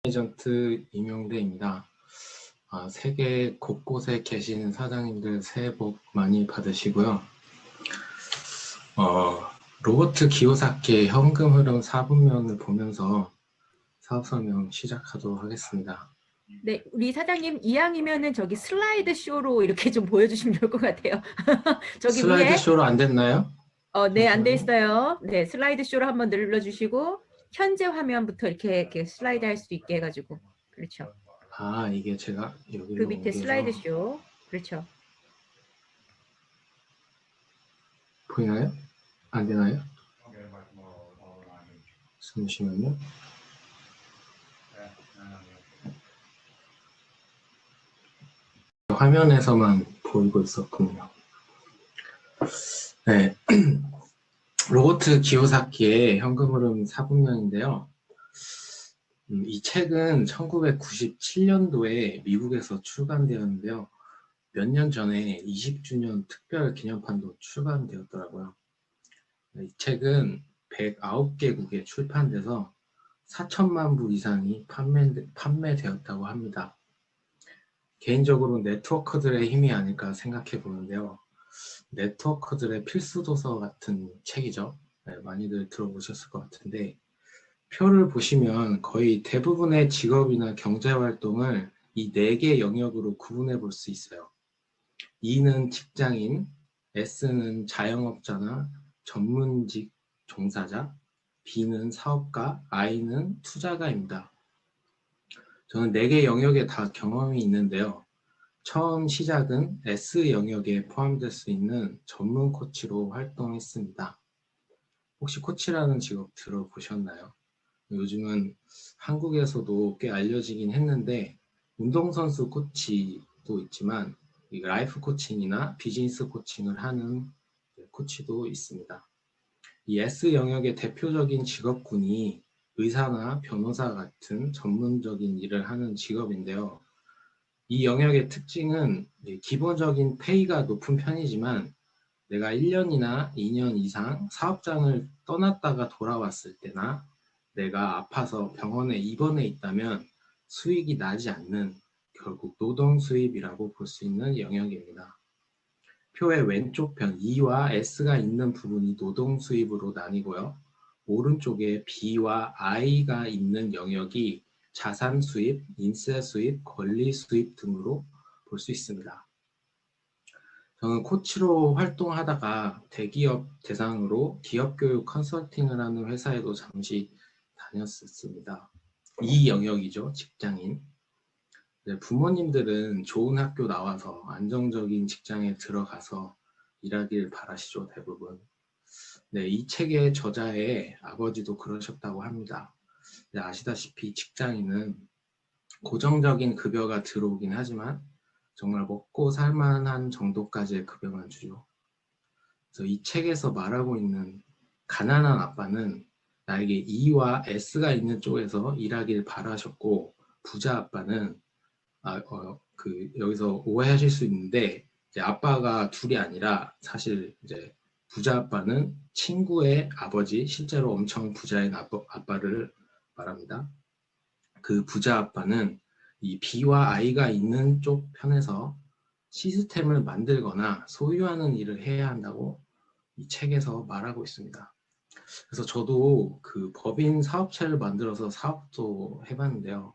에이전트 임용대입니다. 세계 곳곳에 계신 사장님들 새해 복 많이 받으시고요. 로봇 기호사키의 현금 흐름 4분면을 보면서 사업 설명 시작하도록 하겠습니다. 네, 우리 사장님 이왕이면은 저기 슬라이드 쇼로 이렇게 좀 보여주시면 좋을 것 같아요. 저기 슬라이드 위에. 쇼로 안 됐나요? 네, 안 돼 있어요. 네, 슬라이드 쇼로 한번 눌러주시고 현재 화면부터 이렇게 슬라이드 할 수 있게 해가지고. 그렇죠. 이게 제가 그 여기로 밑에 옮겨서 슬라이드 쇼. 그렇죠. 보이나요? 안 되나요? 잠시만요. 화면에서만 보이고 있었군요. 네. 로봇 기호사키의 현금 흐름 4분면인데요. 이 책은 1997년도에 미국에서 출간되었는데요. 몇 년 전에 20주년 특별 기념판도 출간되었더라고요. 이 책은 109개국에 출판돼서 4천만 부 이상이 판매되었다고 합니다. 개인적으로 네트워커들의 힘이 아닐까 생각해 보는데요. 네트워커들의 필수 도서 같은 책이죠. 네, 많이들 들어보셨을 것 같은데, 표를 보시면 거의 대부분의 직업이나 경제활동을 이 4개 영역으로 구분해 볼 수 있어요. E는 직장인, S는 자영업자나 전문직 종사자, B는 사업가, I는 투자가입니다. 저는 4개 영역에 다 경험이 있는데요. 처음 시작은 S 영역에 포함될 수 있는 전문 코치로 활동했습니다. 혹시 코치라는 직업 들어보셨나요? 요즘은 한국에서도 꽤 알려지긴 했는데 운동선수 코치도 있지만 라이프 코칭이나 비즈니스 코칭을 하는 코치도 있습니다. 이 S 영역의 대표적인 직업군이 의사나 변호사 같은 전문적인 일을 하는 직업인데요. 이 영역의 특징은 기본적인 페이가 높은 편이지만 내가 1년이나 2년 이상 사업장을 떠났다가 돌아왔을 때나 내가 아파서 병원에 입원해 있다면 수익이 나지 않는 결국 노동 수입이라고 볼 수 있는 영역입니다. 표의 왼쪽 편 E와 S가 있는 부분이 노동 수입으로 나뉘고요. 오른쪽에 B와 I가 있는 영역이 자산 수입, 인세 수입, 권리 수입 등으로 볼 수 있습니다. 저는 코치로 활동하다가 대기업 대상으로 기업교육 컨설팅을 하는 회사에도 잠시 다녔었습니다. 이 영역이죠, 직장인. 네, 부모님들은 좋은 학교 나와서 안정적인 직장에 들어가서 일하길 바라시죠, 대부분. 네, 이 책의 저자의 아버지도 그러셨다고 합니다. 네, 아시다시피 직장인은 고정적인 급여가 들어오긴 하지만 정말 먹고 살만한 정도까지의 급여만 주죠. 그래서 이 책에서 말하고 있는 가난한 아빠는 나에게 E와 S가 있는 쪽에서 일하길 바라셨고, 부자 아빠는 여기서 오해하실 수 있는데 이제 아빠가 둘이 아니라 사실 이제 부자 아빠는 친구의 아버지, 실제로 엄청 부자인 아빠를 말합니다. 그 부자 아빠는 이 B와 I가 있는 쪽 편에서 시스템을 만들거나 소유하는 일을 해야 한다고 이 책에서 말하고 있습니다. 그래서 저도 그 법인 사업체를 만들어서 사업도 해봤는데요.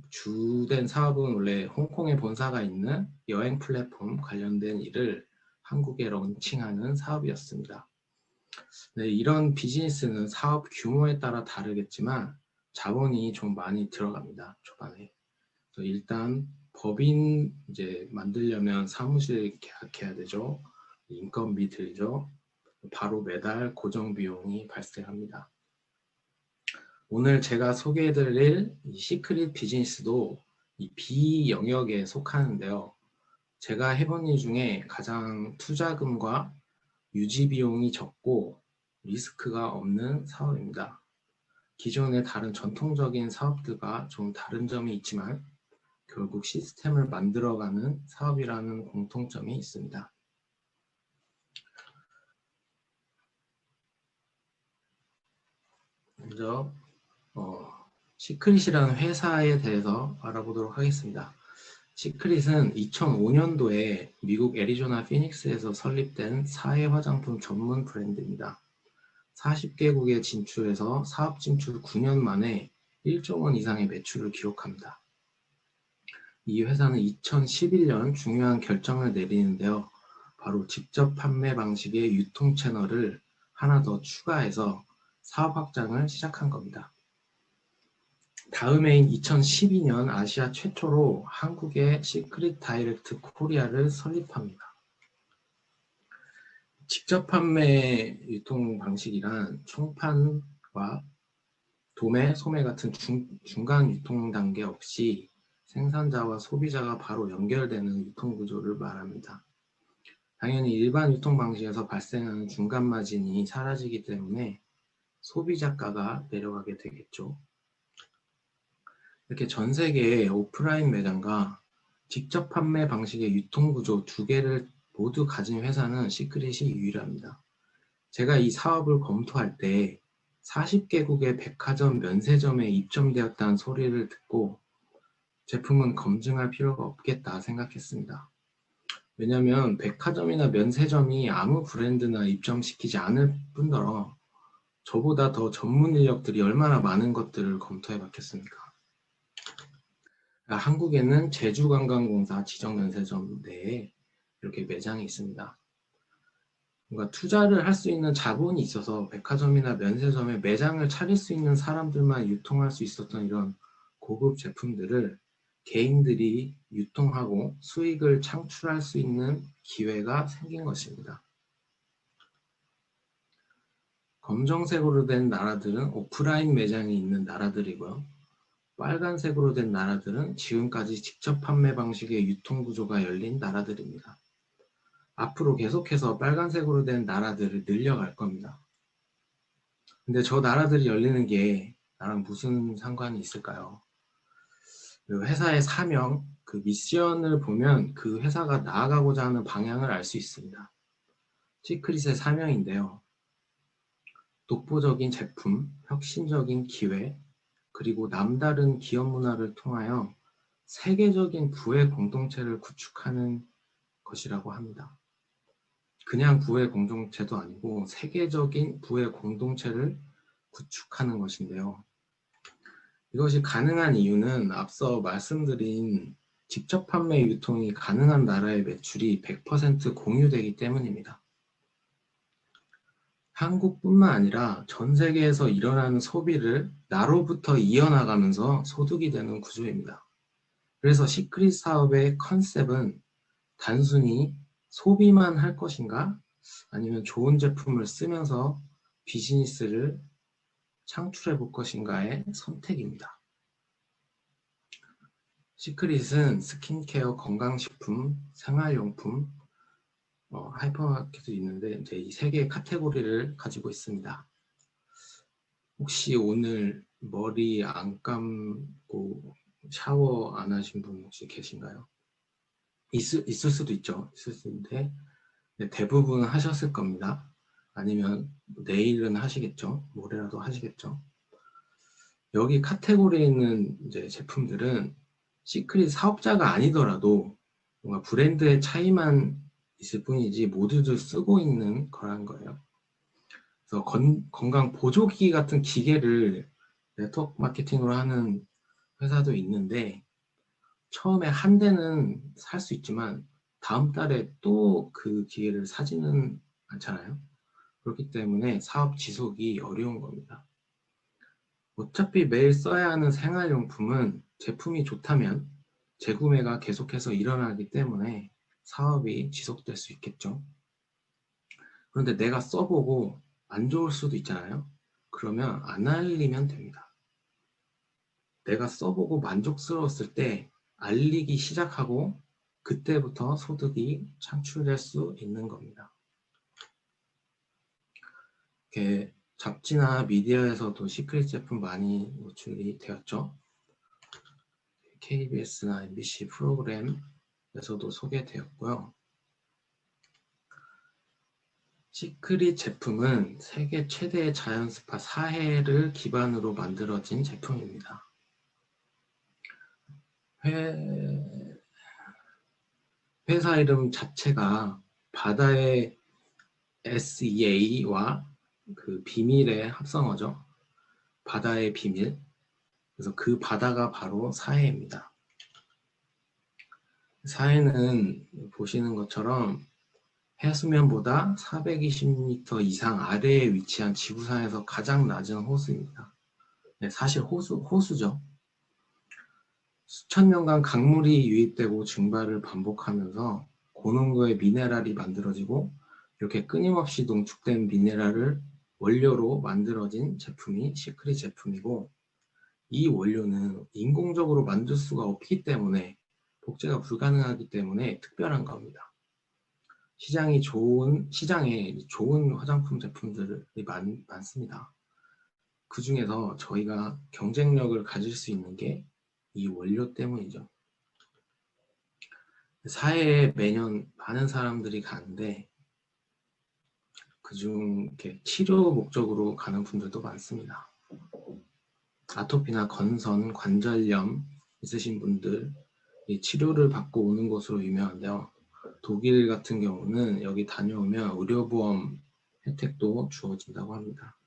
주된 사업은 원래 홍콩에 본사가 있는 여행 플랫폼 관련된 일을 한국에 런칭하는 사업이었습니다. 네, 이런 비즈니스는 사업 규모에 따라 다르겠지만 자본이 좀 많이 들어갑니다. 초반에. 일단 법인 이제 만들려면 사무실 계약해야 되죠. 인건비 들죠. 바로 매달 고정 비용이 발생합니다. 오늘 제가 소개해드릴 이 시크릿 비즈니스도 이 B 영역에 속하는데요. 제가 해본 일 중에 가장 투자금과 유지 비용이 적고 리스크가 없는 사업입니다. 기존의 다른 전통적인 사업들과 좀 다른 점이 있지만 결국 시스템을 만들어가는 사업이라는 공통점이 있습니다. 먼저 시크릿이라는 회사에 대해서 알아보도록 하겠습니다. 시크릿은 2005년도에 미국 애리조나 피닉스에서 설립된 사회 화장품 전문 브랜드입니다. 40개국에 진출해서 사업 진출 9년 만에 1조 원 이상의 매출을 기록합니다. 이 회사는 2011년 중요한 결정을 내리는데요. 바로 직접 판매 방식의 유통 채널을 하나 더 추가해서 사업 확장을 시작한 겁니다. 다음 해인 2012년 아시아 최초로 한국의 시크릿 다이렉트 코리아를 설립합니다. 직접 판매 유통 방식이란 총판과 도매, 소매 같은 중간 유통 단계 없이 생산자와 소비자가 바로 연결되는 유통 구조를 말합니다. 당연히 일반 유통 방식에서 발생하는 중간 마진이 사라지기 때문에 소비자가가 내려가게 되겠죠. 이렇게 전 세계의 오프라인 매장과 직접 판매 방식의 유통 구조 두 개를 모두 가진 회사는 시크릿이 유일합니다. 제가 이 사업을 검토할 때 40개국의 백화점 면세점에 입점되었다는 소리를 듣고 제품은 검증할 필요가 없겠다 생각했습니다. 왜냐하면 백화점이나 면세점이 아무 브랜드나 입점시키지 않을 뿐더러 저보다 더 전문 인력들이 얼마나 많은 것들을 검토해 봤겠습니까? 한국에는 제주관광공사 지정면세점 내에 이렇게 매장이 있습니다. 뭔가 투자를 할 수 있는 자본이 있어서 백화점이나 면세점에 매장을 차릴 수 있는 사람들만 유통할 수 있었던 이런 고급 제품들을 개인들이 유통하고 수익을 창출할 수 있는 기회가 생긴 것입니다. 검정색으로 된 나라들은 오프라인 매장이 있는 나라들이고요. 빨간색으로 된 나라들은 지금까지 직접 판매 방식의 유통 구조가 열린 나라들입니다. 앞으로 계속해서 빨간색으로 된 나라들을 늘려갈 겁니다. 근데 저 나라들이 열리는 게 나랑 무슨 상관이 있을까요? 그 회사의 사명, 그 미션을 보면 그 회사가 나아가고자 하는 방향을 알 수 있습니다. 시크릿의 사명인데요. 독보적인 제품, 혁신적인 기회, 그리고 남다른 기업 문화를 통하여 세계적인 부의 공동체를 구축하는 것이라고 합니다. 그냥 부의 공동체도 아니고 세계적인 부의 공동체를 구축하는 것인데요. 이것이 가능한 이유는 앞서 말씀드린 직접 판매 유통이 가능한 나라의 매출이 100% 공유되기 때문입니다. 한국뿐만 아니라 전 세계에서 일어나는 소비를 나로부터 이어나가면서 소득이 되는 구조입니다. 그래서 시크릿 사업의 컨셉은 단순히 소비만 할 것인가? 아니면 좋은 제품을 쓰면서 비즈니스를 창출해 볼 것인가의 선택입니다. 시크릿은 스킨케어, 건강식품, 생활용품, 하이퍼마켓도 있는데 이제 이 세 개의 카테고리를 가지고 있습니다. 혹시 오늘 머리 안 감고 샤워 안 하신 분 혹시 계신가요? 있을 수도 있죠. 있을 수 있는데 대부분 하셨을 겁니다. 아니면 내일은 하시겠죠. 모레라도 하시겠죠. 여기 카테고리에 있는 이제 제품들은 시크릿 사업자가 아니더라도 뭔가 브랜드의 차이만 있을 뿐이지 모두들 쓰고 있는 거란 거예요. 그래서 건강 보조기 같은 기계를 네트워크 마케팅으로 하는 회사도 있는데 처음에 한 대는 살 수 있지만 다음 달에 또 그 기계를 사지는 않잖아요. 그렇기 때문에 사업 지속이 어려운 겁니다. 어차피 매일 써야 하는 생활용품은 제품이 좋다면 재구매가 계속해서 일어나기 때문에 사업이 지속될 수 있겠죠. 그런데 내가 써보고 안 좋을 수도 있잖아요. 그러면 안 알리면 됩니다. 내가 써보고 만족스러웠을 때 알리기 시작하고 그때부터 소득이 창출될 수 있는 겁니다. 이렇게 잡지나 미디어에서도 시크릿 제품 많이 노출이 되었죠. KBS나 MBC 프로그램에서도 소개되었고요. 시크릿 제품은 세계 최대의 자연 스파 사해를 기반으로 만들어진 제품입니다. 회사 이름 자체가 바다의 SEA와 그 비밀의 합성어죠. 바다의 비밀. 그래서 그 바다가 바로 사해입니다. 사해는 보시는 것처럼 해수면보다 420m 이상 아래에 위치한 지구상에서 가장 낮은 호수입니다. 네, 사실 호수죠. 수천 년간 강물이 유입되고 증발을 반복하면서 고농도의 미네랄이 만들어지고 이렇게 끊임없이 농축된 미네랄을 원료로 만들어진 제품이 시크릿 제품이고, 이 원료는 인공적으로 만들 수가 없기 때문에, 복제가 불가능하기 때문에 특별한 겁니다. 시장에 좋은 화장품 제품들이 많습니다. 그 중에서 저희가 경쟁력을 가질 수 있는 게 이 원료 때문이죠. 사회에 매년 많은 사람들이 가는데 그중 이렇게 치료 목적으로 가는 분들도 많습니다. 아토피나 건선, 관절염 있으신 분들 이 치료를 받고 오는 곳으로 유명한데요. 독일 같은 경우는 여기 다녀오면 의료보험 혜택도 주어진다고 합니다.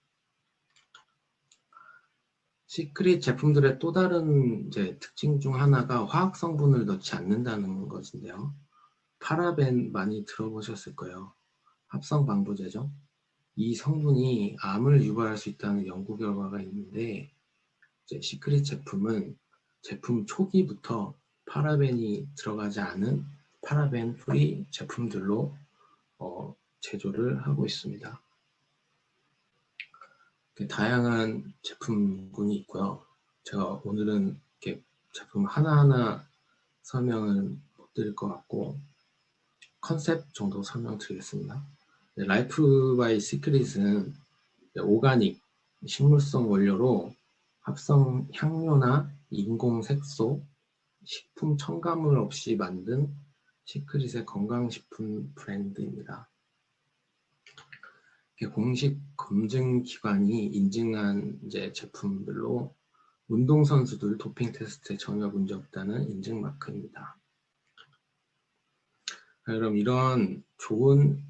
시크릿 제품들의 또 다른 특징 중 하나가 화학 성분을 넣지 않는다는 것인데요. 파라벤 많이 들어보셨을 거예요. 합성 방부제죠. 이 성분이 암을 유발할 수 있다는 연구 결과가 있는데, 시크릿 제품은 제품 초기부터 파라벤이 들어가지 않은 파라벤 프리 제품들로 제조를 하고 있습니다. 다양한 제품군이 있고요. 제가 오늘은 이렇게 제품 하나하나 설명을 못 드릴 것 같고 컨셉 정도 설명드리겠습니다. 라이프 바이 시크릿은 오가닉, 식물성 원료로 합성 향료나 인공 색소, 식품 첨가물 없이 만든 시크릿의 건강식품 브랜드입니다. 공식 검증 기관이 인증한 제품들로 운동선수들 도핑 테스트에 전혀 문제 없다는 인증 마크입니다. 그럼 이런 좋은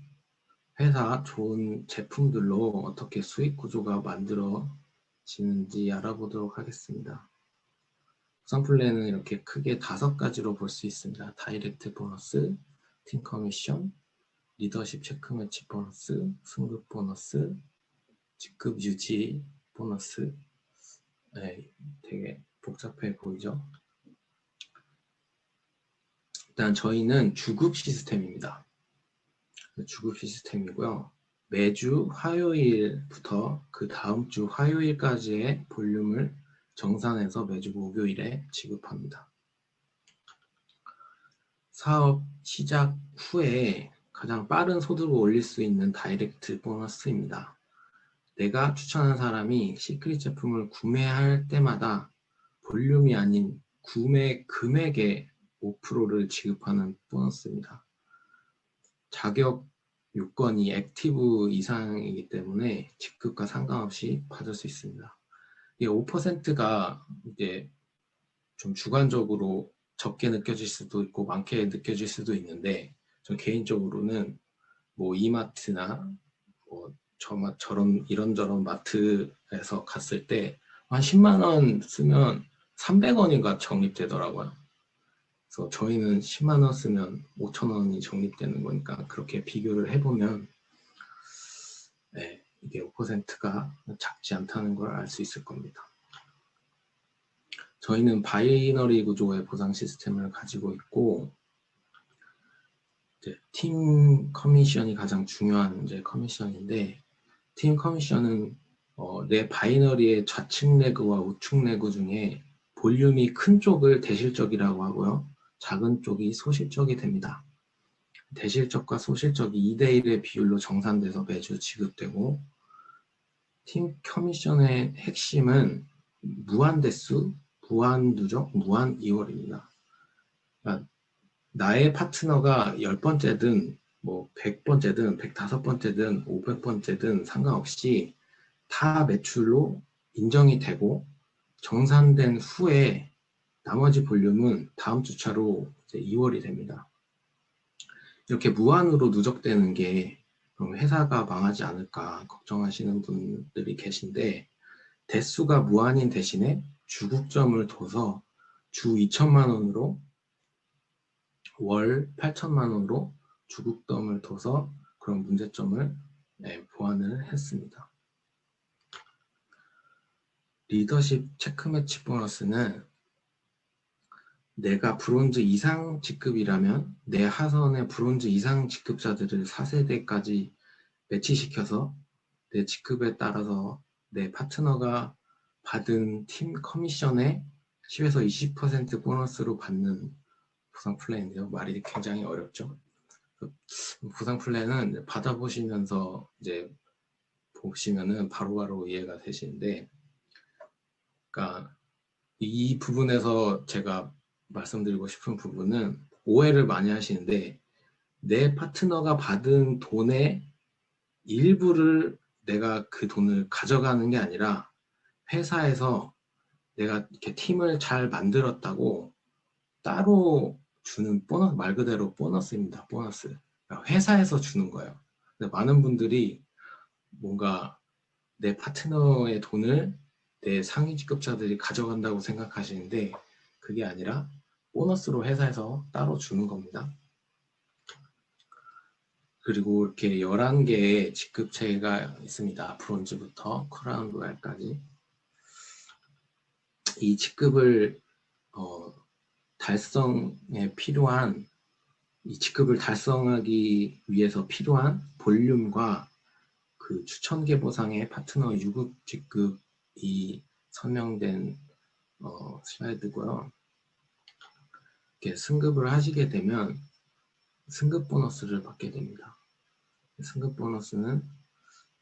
회사, 좋은 제품들로 어떻게 수익 구조가 만들어지는지 알아보도록 하겠습니다. 구성 플랜은 이렇게 크게 5가지로 볼 수 있습니다. 다이렉트 보너스, 팀 커미션, 리더십 체크 매치 보너스, 승급 보너스, 직급 유지 보너스. 네, 되게 복잡해 보이죠? 일단 저희는 주급 시스템입니다. 주급 시스템이고요. 매주 화요일부터 그 다음 주 화요일까지의 볼륨을 정산해서 매주 목요일에 지급합니다. 사업 시작 후에 가장 빠른 소득을 올릴 수 있는 다이렉트 보너스입니다. 내가 추천한 사람이 시크릿 제품을 구매할 때마다 볼륨이 아닌 구매 금액의 5%를 지급하는 보너스입니다. 자격 요건이 액티브 이상이기 때문에 직급과 상관없이 받을 수 있습니다. 이게 5%가 이제 좀 주관적으로 적게 느껴질 수도 있고 많게 느껴질 수도 있는데, 저 개인적으로는 뭐 이마트나 뭐 저런 이런저런 마트에서 갔을 때 한 10만 원 쓰면 300원인가 적립되더라고요. 그래서 저희는 10만 원 쓰면 5천 원이 적립되는 거니까 그렇게 비교를 해보면 이게 5%가 작지 않다는 걸 알 수 있을 겁니다. 저희는 바이너리 구조의 보상 시스템을 가지고 있고, 팀 커미션이 가장 중요한 커미션인데, 팀 커미션은 내 바이너리의 좌측 레그와 우측 레그 중에 볼륨이 큰 쪽을 대실적이라고 하고요. 작은 쪽이 소실적이 됩니다. 대실적과 소실적이 2대1의 비율로 정산돼서 매주 지급되고, 팀 커미션의 핵심은 무한대수, 무한누적, 무한 이월입니다. 그러니까 나의 파트너가 10번째든 뭐 100번째든 105번째든 500번째든 상관없이 다 매출로 인정이 되고 정산된 후에 나머지 볼륨은 다음 주차로 이제 2월이 됩니다. 이렇게 무한으로 누적되는 게 그럼 회사가 망하지 않을까 걱정하시는 분들이 계신데, 대수가 무한인 대신에 주국점을 둬서 주 2천만 원으로 월 8천만 원으로 주국점을 둬서 그런 문제점을 보완을 했습니다. 리더십 체크매치 보너스는 내가 브론즈 이상 직급이라면 내 하선의 브론즈 이상 직급자들을 4세대까지 매치시켜서 내 직급에 따라서 내 파트너가 받은 팀 커미션의 10에서 20% 보너스로 받는 보상 플랜인데요. 말이 굉장히 어렵죠. 보상 플랜은 받아보시면서 이제 보시면은 바로바로 이해가 되시는데, 그러니까 이 부분에서 제가 말씀드리고 싶은 부분은, 오해를 많이 하시는데, 내 파트너가 받은 돈의 일부를 내가 그 돈을 가져가는 게 아니라 회사에서 내가 이렇게 팀을 잘 만들었다고 따로 주는 보너스, 말 그대로 보너스입니다. 보너스. 그러니까 회사에서 주는 거예요. 근데 많은 분들이 뭔가 내 파트너의 돈을 내 상위 직급자들이 가져간다고 생각하시는데, 그게 아니라 보너스로 회사에서 따로 주는 겁니다. 그리고 이렇게 11개의 직급체가 있습니다. 브론즈부터 크라운 로얄까지. 이 직급을 달성에 필요한, 이 직급을 달성하기 위해서 필요한 볼륨과 그 추천계 보상의 파트너 유급 직급이 설명된 슬라이드고요. 이렇게 승급을 하시게 되면 승급 보너스를 받게 됩니다. 승급 보너스는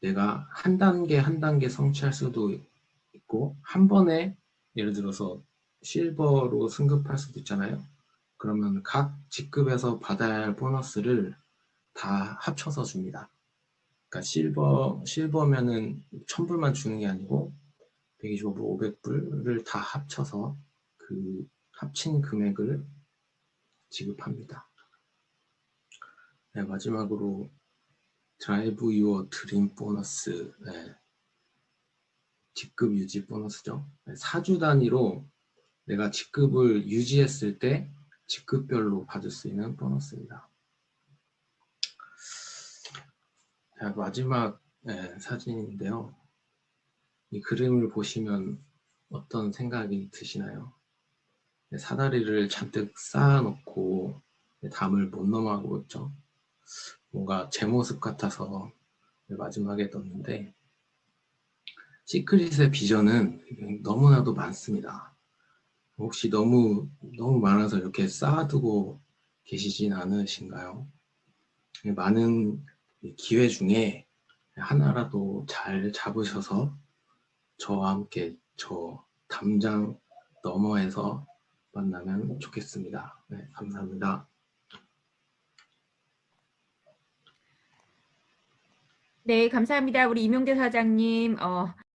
내가 한 단계 한 단계 성취할 수도 있고, 한 번에 예를 들어서 실버로 승급할 수도 있잖아요. 그러면 각 직급에서 받아야 할 보너스를 다 합쳐서 줍니다. 그러니까 실버면은 1000불만 주는 게 아니고 125불, 500불을 다 합쳐서 그 합친 금액을 지급합니다. 네, 마지막으로 드라이브 유어 드림 보너스, 직급 유지 보너스죠. 4주 단위로 내가 직급을 유지했을 때 직급별로 받을 수 있는 보너스입니다. 자, 마지막 사진인데요. 이 그림을 보시면 어떤 생각이 드시나요? 사다리를 잔뜩 쌓아놓고 담을 못 넘어가고 있죠. 뭔가 제 모습 같아서 마지막에 넣었는데, 시크릿의 비전은 너무나도 많습니다. 혹시 너무 많아서 이렇게 쌓아두고 계시진 않으신가요? 많은 기회 중에 하나라도 잘 잡으셔서 저와 함께 저 담장 너머에서 만나면 좋겠습니다. 네, 감사합니다. 네, 감사합니다. 우리 이명재 사장님.